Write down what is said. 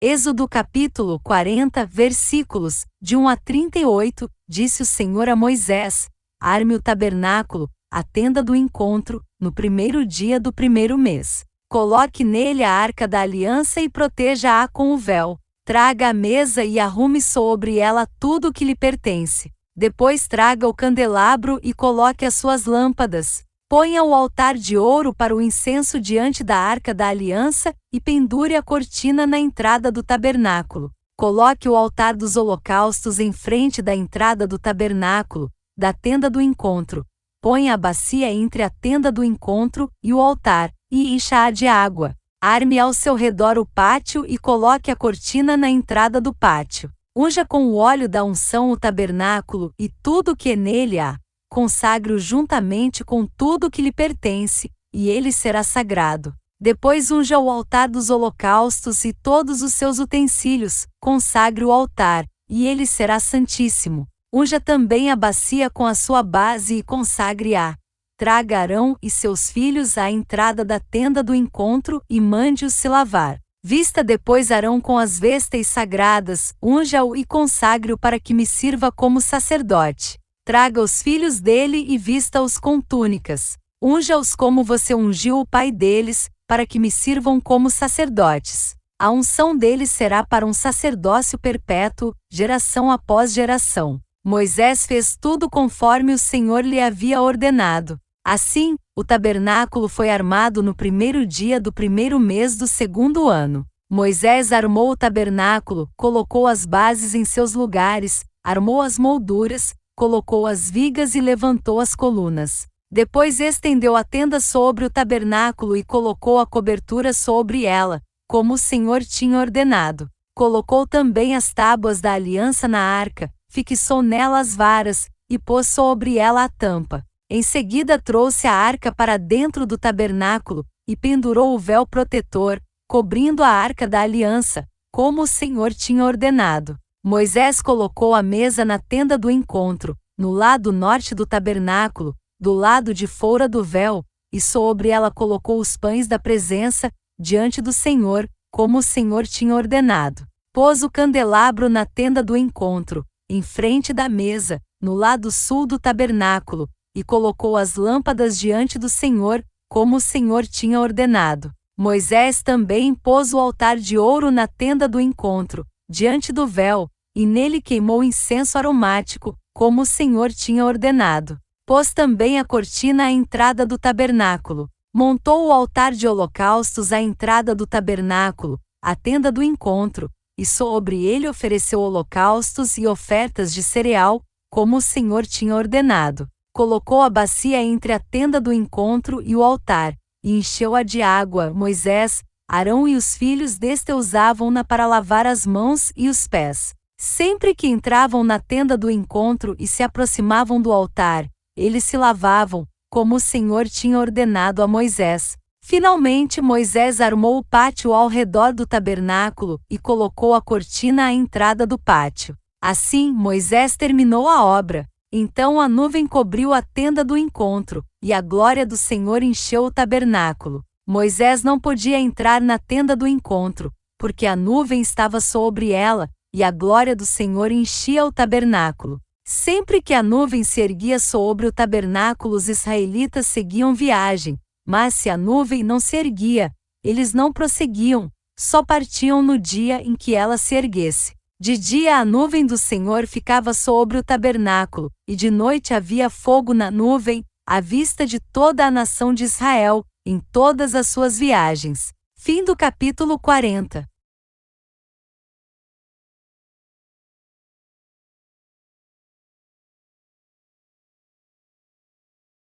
Êxodo capítulo 40, versículos, de 1 a 38, disse o Senhor a Moisés: Arme o tabernáculo, a tenda do encontro, no primeiro dia do primeiro mês. Coloque nele a arca da aliança e proteja-a com o véu. Traga a mesa e arrume sobre ela tudo o que lhe pertence. Depois traga o candelabro e coloque as suas lâmpadas. Ponha o altar de ouro para o incenso diante da arca da aliança e pendure a cortina na entrada do tabernáculo. Coloque o altar dos holocaustos em frente da entrada do tabernáculo, da tenda do encontro. Ponha a bacia entre a tenda do encontro e o altar, e encha-a de água. Arme ao seu redor o pátio e coloque a cortina na entrada do pátio. Unja com o óleo da unção o tabernáculo e tudo o que nele há. Consagre-o juntamente com tudo o que lhe pertence, e ele será sagrado. Depois unja o altar dos holocaustos e todos os seus utensílios, consagre o altar, e ele será santíssimo. Unja também a bacia com a sua base e consagre-a. Traga Arão e seus filhos à entrada da tenda do encontro e mande-os se lavar. Vista depois Arão com as vestes sagradas, unja-o e consagre-o para que me sirva como sacerdote. Traga os filhos dele e vista-os com túnicas. Unja-os como você ungiu o pai deles, para que me sirvam como sacerdotes. A unção deles será para um sacerdócio perpétuo, geração após geração. Moisés fez tudo conforme o Senhor lhe havia ordenado. Assim, o tabernáculo foi armado no primeiro dia do primeiro mês do segundo ano. Moisés armou o tabernáculo, colocou as bases em seus lugares, armou as molduras, colocou as vigas e levantou as colunas. Depois estendeu a tenda sobre o tabernáculo e colocou a cobertura sobre ela, como o Senhor tinha ordenado. Colocou também as tábuas da aliança na arca, fixou nela as varas, e pôs sobre ela a tampa. Em seguida trouxe a arca para dentro do tabernáculo, e pendurou o véu protetor, cobrindo a arca da aliança, como o Senhor tinha ordenado. Moisés colocou a mesa na tenda do encontro, no lado norte do tabernáculo, do lado de fora do véu, e sobre ela colocou os pães da presença, diante do Senhor, como o Senhor tinha ordenado. Pôs o candelabro na tenda do encontro, em frente da mesa, no lado sul do tabernáculo, e colocou as lâmpadas diante do Senhor, como o Senhor tinha ordenado. Moisés também pôs o altar de ouro na tenda do encontro, diante do véu, e nele queimou incenso aromático, como o Senhor tinha ordenado. Pôs também a cortina à entrada do tabernáculo. Montou o altar de holocaustos à entrada do tabernáculo, a tenda do encontro, e sobre ele ofereceu holocaustos e ofertas de cereal, como o Senhor tinha ordenado. Colocou a bacia entre a tenda do encontro e o altar, e encheu-a de água. Moisés, Arão e os filhos deste usavam-na para lavar as mãos e os pés. Sempre que entravam na tenda do encontro e se aproximavam do altar, eles se lavavam, como o Senhor tinha ordenado a Moisés. Finalmente Moisés armou o pátio ao redor do tabernáculo e colocou a cortina à entrada do pátio. Assim Moisés terminou a obra. Então a nuvem cobriu a tenda do encontro, e a glória do Senhor encheu o tabernáculo. Moisés não podia entrar na tenda do encontro, porque a nuvem estava sobre ela, e a glória do Senhor enchia o tabernáculo. Sempre que a nuvem se erguia sobre o tabernáculo, os israelitas seguiam viagem, mas se a nuvem não se erguia, eles não prosseguiam, só partiam no dia em que ela se erguesse. De dia a nuvem do Senhor ficava sobre o tabernáculo, e de noite havia fogo na nuvem, à vista de toda a nação de Israel, em todas as suas viagens. Fim do capítulo 40.